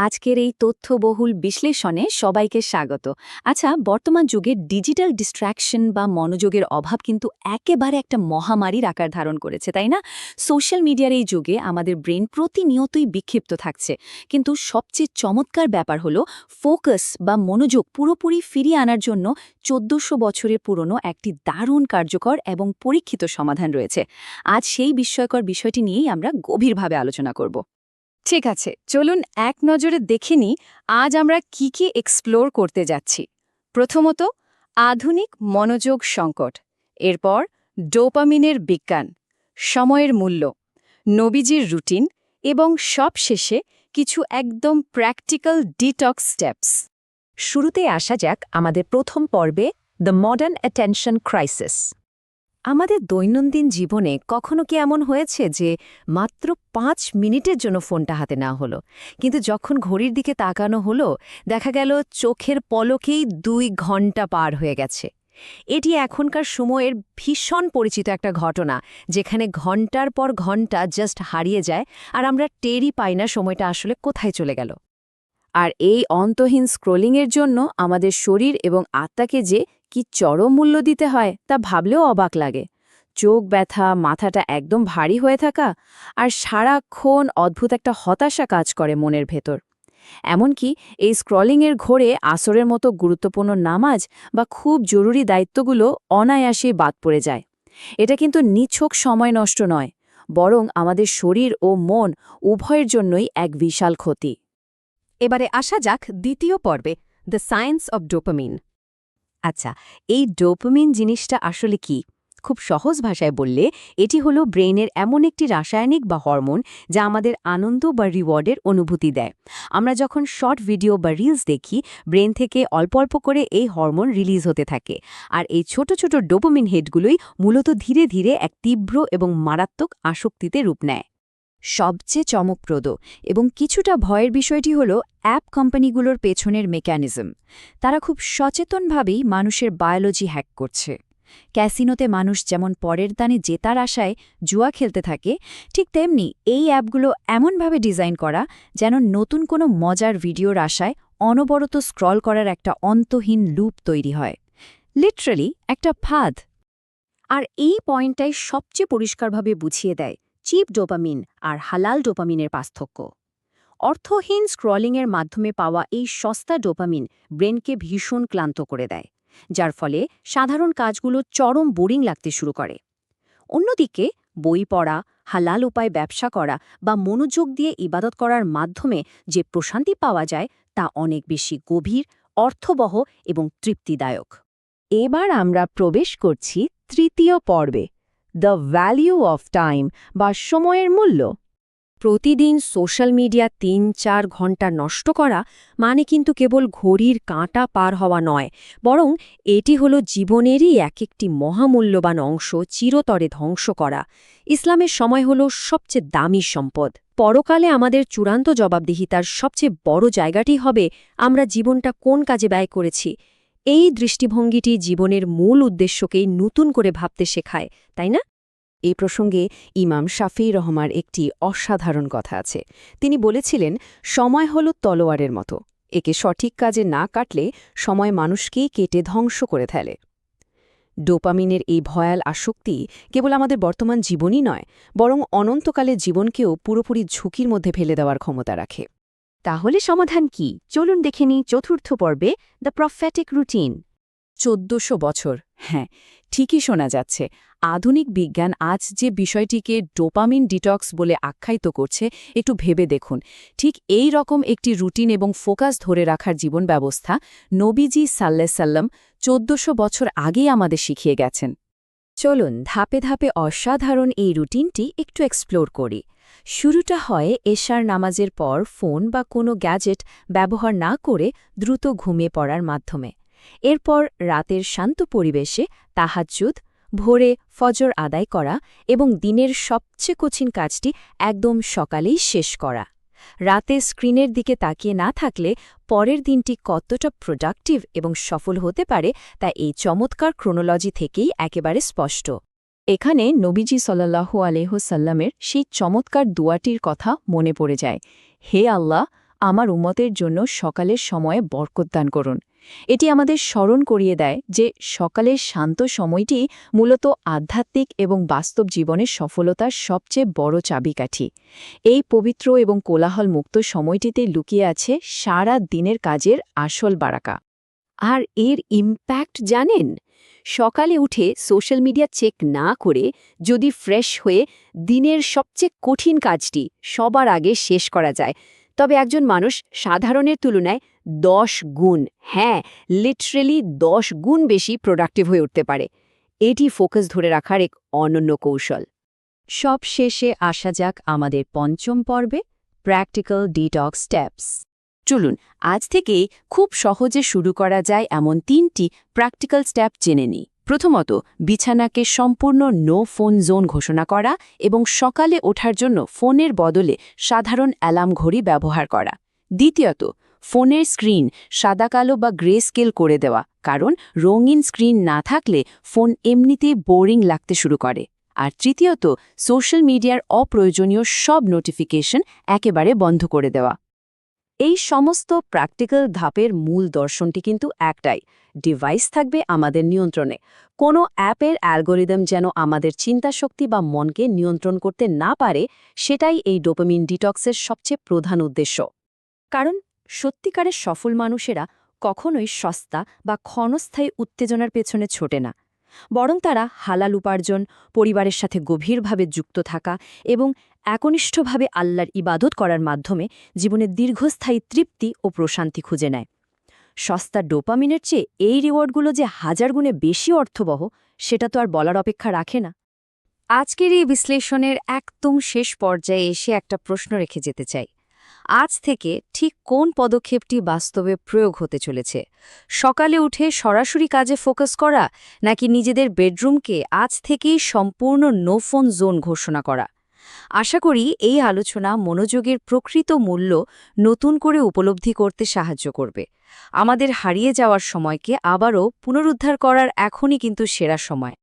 আজকের এই তথ্যবহুল বিশ্লেষণে সবাইকে স্বাগত। আচ্ছা, বর্তমান যুগে ডিজিটাল ডিস্ট্র্যাকশন বা মনোযোগের অভাব কিন্তু একেবারে একটা মহামারীর আকার ধারণ করেছে, তাই না? সোশ্যাল মিডিয়ার এই যুগে আমাদের ব্রেন প্রতিনিয়তই বিক্ষিপ্ত থাকছে, কিন্তু সবচেয়ে চমৎকার ব্যাপার হলো ফোকাস বা মনোযোগ পুরোপুরি ফিরিয়ে আনার জন্য 1400 বছরের পুরনো একটি দারুণ কার্যকর এবং পরীক্ষিত সমাধান রয়েছে। আজ সেই বিস্ময়কর বিষয়টি নিয়েই আমরা গভীরভাবে আলোচনা করব। ঠিক আছে, চলুন এক নজরে দেখে নিই আজ আমরা কি এক্সপ্লোর করতে যাচ্ছি। প্রথমত, আধুনিক মনোযোগ সংকট। এরপর ডোপামিনের বিজ্ঞান, সময়ের মূল্য, নবীজির রুটিন এবং সবশেষে কিছু একদম প্র্যাকটিক্যাল ডিটক্স স্টেপস। শুরুতে আসা যাক আমাদের প্রথম পর্বে, দ্য মডার্ন অ্যাটেনশন ক্রাইসিস। আমাদের দৈনন্দিন জীবনে কখনো কি এমন হয়েছে যে মাত্র 5 মিনিটের জন্য ফোনটা হাতে না হলো, কিন্তু যখন ঘড়ির দিকে তাকানো হলো দেখা গেল চোখের পলকেই 2 ঘন্টা পার হয়ে গেছে। এটি এখনকার সময়ের ভীষণ পরিচিত একটা ঘটনা, যেখানে ঘন্টার পর ঘন্টা জাস্ট হারিয়ে যায় আর আমরা টেরই পাই না সময়টা আসলে কোথায় চলে গেল। আর এই অন্তহীন স্ক্রোলিংয়ের জন্য আমাদের শরীর এবং আত্মাকে যে কি চরম মূল্য দিতে হয় তা ভাবলেও অবাক লাগে। চোখ ব্যথা, মাথাটা একদম ভারী হয়ে থাকা, আর সারাক্ষণ অদ্ভুত একটা হতাশা কাজ করে মনের ভেতর। এমনকি এই স্ক্রলিংয়ের ঘোরে আসরের মতো গুরুত্বপূর্ণ নামাজ বা খুব জরুরি দায়িত্বগুলো অনায়াসেই বাদ পড়ে যায়। এটা কিন্তু নিছক সময় নষ্ট নয়, বরং আমাদের শরীর ও মন উভয়ের জন্যই এক বিশাল ক্ষতি। এবারে আসা যাক দ্বিতীয় পর্বে, দ্য সায়েন্স অব ডোপামিন। আচ্ছা, এই ডোপামিন জিনিসটা আসলে কি? খুব সহজ ভাষায় বললে এটি হলো ব্রেইনের এমন একটি রাসায়নিক বা হরমোন যা আমাদের আনন্দ বা রিওয়ার্ডের অনুভূতি দেয়। আমরা যখন শর্ট ভিডিও বা রিলস দেখি, ব্রেন থেকে অল্প অল্প করে এই হরমোন রিলিজ হতে থাকে, আর এই ছোট ছোট ডোপামিন হিটগুলোই মূলত ধীরে ধীরে এক তীব্র এবং মারাত্মক আসক্তিতে রূপ নেয়। সবচেয়ে চমকপ্রদ এবং কিছুটা ভয়ের বিষয়টি হল অ্যাপ কোম্পানিগুলোর পেছনের মেকানিজম। তারা খুব সচেতনভাবেই মানুষের বায়োলজি হ্যাক করছে। ক্যাসিনোতে মানুষ যেমন পরের দানে জেতার আশায় জুয়া খেলতে থাকে, ঠিক তেমনি এই অ্যাপগুলো এমনভাবে ডিজাইন করা যেন নতুন কোনো মজার ভিডিওর আশায় অনবরত স্ক্রল করার একটা অন্তহীন লুপ তৈরি হয়। লিটারালি একটা ফাঁদ। আর এই পয়েন্টটাই সবচেয়ে পরিষ্কারভাবে বুঝিয়ে দেয় চিপ ডোপামিন আর হালাল ডোপামিনের পার্থক্য। অর্থহীন স্ক্রলিংয়ের মাধ্যমে পাওয়া এই সস্তা ডোপামিন ব্রেনকে ভীষণ ক্লান্ত করে দেয়, যার ফলে সাধারণ কাজগুলো চরম বোরিং লাগতে শুরু করে। অন্যদিকে বই পড়া, হালাল উপায় ব্যবসা করা বা মনোযোগ দিয়ে ইবাদত করার মাধ্যমে যে প্রশান্তি পাওয়া যায় তা অনেক বেশি গভীর, অর্থবহ এবং তৃপ্তিদায়ক। এবার আমরা প্রবেশ করছি তৃতীয় পর্বে, দ্য ভ্যালিউ অফ টাইম বা সময়ের মূল্য। প্রতিদিন সোশ্যাল মিডিয়া 3-4 ঘন্টা নষ্ট করা মানে কিন্তু কেবল ঘড়ির কাঁটা পার হওয়া নয়, বরং এটি হলো জীবনেরই এক একটি মহামূল্যবান অংশ চিরতরে ধ্বংস করা। ইসলামের সময় হলো সবচেয়ে দামি সম্পদ। পরকালে আমাদের চূড়ান্ত জবাবদিহিতার সবচেয়ে বড় জায়গাটি হবে আমরা জীবনটা কোন কাজে ব্যয় করেছি। এই দৃষ্টিভঙ্গিটি জীবনের মূল উদ্দেশ্যকেই নতুন করে ভাবতে শেখায়, তাই না? এই প্রসঙ্গে ইমাম শাফিঈ রহমার একটি অসাধারণ কথা আছে। তিনি বলেছিলেন, সময় হল তলোয়ারের মতো, একে সঠিক কাজে না কাটলে সময় মানুষকেই কেটে ধ্বংস করে ফেলে। ডোপামিনের এই ভয়াল আসক্তি কেবল আমাদের বর্তমান জীবনই নয়, বরং অনন্তকালের জীবনকেও পুরোপুরি ঝুঁকির মধ্যে ফেলে দেওয়ার ক্ষমতা রাখে। তাহলে সমাধান কি? চলুন দেখে নিই চতুর্থ পর্বে, দ্য প্রফেটিক রুটিন। 1400 বছর, হ্যাঁ, ঠিকই শোনা যাচ্ছে। আধুনিক বিজ্ঞান আজ যে বিষয়টিকে ডোপামিন ডিটক্স বলে আখ্যায়িত করছে, একটু ভেবে দেখুন। ঠিক এই রকম একটি রুটিন এবং ফোকাস ধরে রাখার জীবন ব্যবস্থা নবীজি সাল্লাল্লাহু আলাইহি ওয়াসাল্লাম 1400 বছর আগেই আমাদের শিখিয়ে গেছেন। চলুন ধাপে ধাপে অসাধারণ এই রুটিনটি একটু এক্সপ্লোর করি। শুরুটা হয় এশার নামাজের পর ফোন বা কোনো গ্যাজেট ব্যবহার না করে দ্রুত ঘুমিয়ে পড়ার মাধ্যমে। এরপর রাতের শান্ত পরিবেশে তাহাজ্জুদ, ভোরে ফজর আদায় করা এবং দিনের সবচেয়ে কঠিন কাজটি একদম সকালেই শেষ করা। রাতে স্ক্রিনের দিকে তাকিয়ে না থাকলে পরের দিনটি কতটা প্রোডাক্টিভ এবং সফল হতে পারে তা এই চমৎকার ক্রোনোলজি থেকেই একেবারে স্পষ্ট। এখানে নবীজি সাল্লাল্লাহু আলাইহি ওয়াসাল্লামের সেই চমৎকার দোয়াটির কথা মনে পড়ে যায়, হে আল্লাহ, আমার উম্মতের জন্য সকালের সময়ে বরকত দান করুন। এটি আমাদের স্মরণ করিয়ে দেয় যে সকালের শান্ত সময়টি মূলত আধ্যাত্মিক এবং বাস্তব জীবনের সফলতার সবচেয়ে বড় চাবিকাঠি। এই পবিত্র এবং কোলাহলমুক্ত সময়টিতে লুকিয়ে আছে সারা দিনের কাজের আসল বারাকা। আর এর ইম্প্যাক্ট জানেন? সকালে উঠে সোশ্যাল মিডিয়া চেক না করে যদি ফ্রেশ হয়ে দিনের সবচেয়ে কঠিন কাজটি সবার আগে শেষ করা যায়, তবে একজন মানুষ সাধারণের তুলনায় 10 গুণ, হ্যাঁ লিটারেলি 10 গুণ বেশি প্রোডাক্টিভ হয়ে উঠতে পারে। এটি ফোকাস ধরে রাখার এক অনন্য কৌশল। সব শেষে আসা যাক আমাদের পঞ্চম পর্বে, প্র্যাকটিক্যাল ডিটক্স স্টেপস। চলুন আজ থেকেই খুব সহজে শুরু করা যায় এমন 3টি প্র্যাকটিক্যাল স্টেপ জেনে নিই। প্রথমত, বিছানাকে সম্পূর্ণ নো ফোন জোন ঘোষণা করা এবং সকালে ওঠার জন্য ফোনের বদলে সাধারণ অ্যালার্ম ঘড়ি ব্যবহার করা। দ্বিতীয়ত, ফোনের স্ক্রিন সাদা-কালো বা গ্রে স্কেল করে দেওয়া, কারণ রঙিন স্ক্রিন না থাকলে ফোন এমনিতেই বোরিং লাগতে শুরু করে। আর তৃতীয়ত, সোশ্যাল মিডিয়ার অপ্রয়োজনীয় সব নোটিফিকেশন একেবারে বন্ধ করে দেওয়া। এই সমস্ত প্র্যাকটিক্যাল ধাপের মূল দর্শনটি কিন্তু একটাই, ডিভাইস থাকবে আমাদের নিয়ন্ত্রণে। কোনো অ্যাপের অ্যালগোরিদম যেন আমাদের চিন্তাশক্তি বা মনকে নিয়ন্ত্রণ করতে না পারে, সেটাই এই ডোপামিন ডিটক্সের সবচেয়ে প্রধান উদ্দেশ্য। কারণ সত্যিকারের সফল মানুষেরা কখনোই সস্তা বা ক্ষণস্থায়ী উত্তেজনার পেছনে ছোটে না, বরং তারা হালাল উপার্জন, পরিবারের সাথে গভীরভাবে যুক্ত থাকা এবং একনিষ্ঠভাবে আল্লাহর ইবাদত করার মাধ্যমে জীবনের দীর্ঘস্থায়ী তৃপ্তি ও প্রশান্তি খুঁজে নেয়। সস্তা ডোপামিনের চেয়ে এই রিওয়ার্ডগুলো যে হাজার গুণে বেশি অর্থবহ, সেটা তো আর বলার অপেক্ষা রাখে না। আজকের এই বিশ্লেষণের একদম শেষ পর্যায়ে এসে একটা প্রশ্ন রেখে যেতে চাই। আজ থেকে ঠিক কোন পদক্ষেপটি বাস্তবে প্রয়োগ হতে চলেছে? সকালে উঠে সরাসরি কাজে ফোকাস করা, নাকি নিজেদের বেডরুমকে আজ থেকেই সম্পূর্ণ নো ফোন জোন ঘোষণা করা? আশা করি এই আলোচনা মনোযোগের প্রকৃত মূল্য নতুন করে উপলব্ধি করতে সাহায্য করবে। আমাদের হারিয়ে যাওয়ার সময়কে আবারও পুনরুদ্ধার করার এখনই কিন্তু সেরা সময়।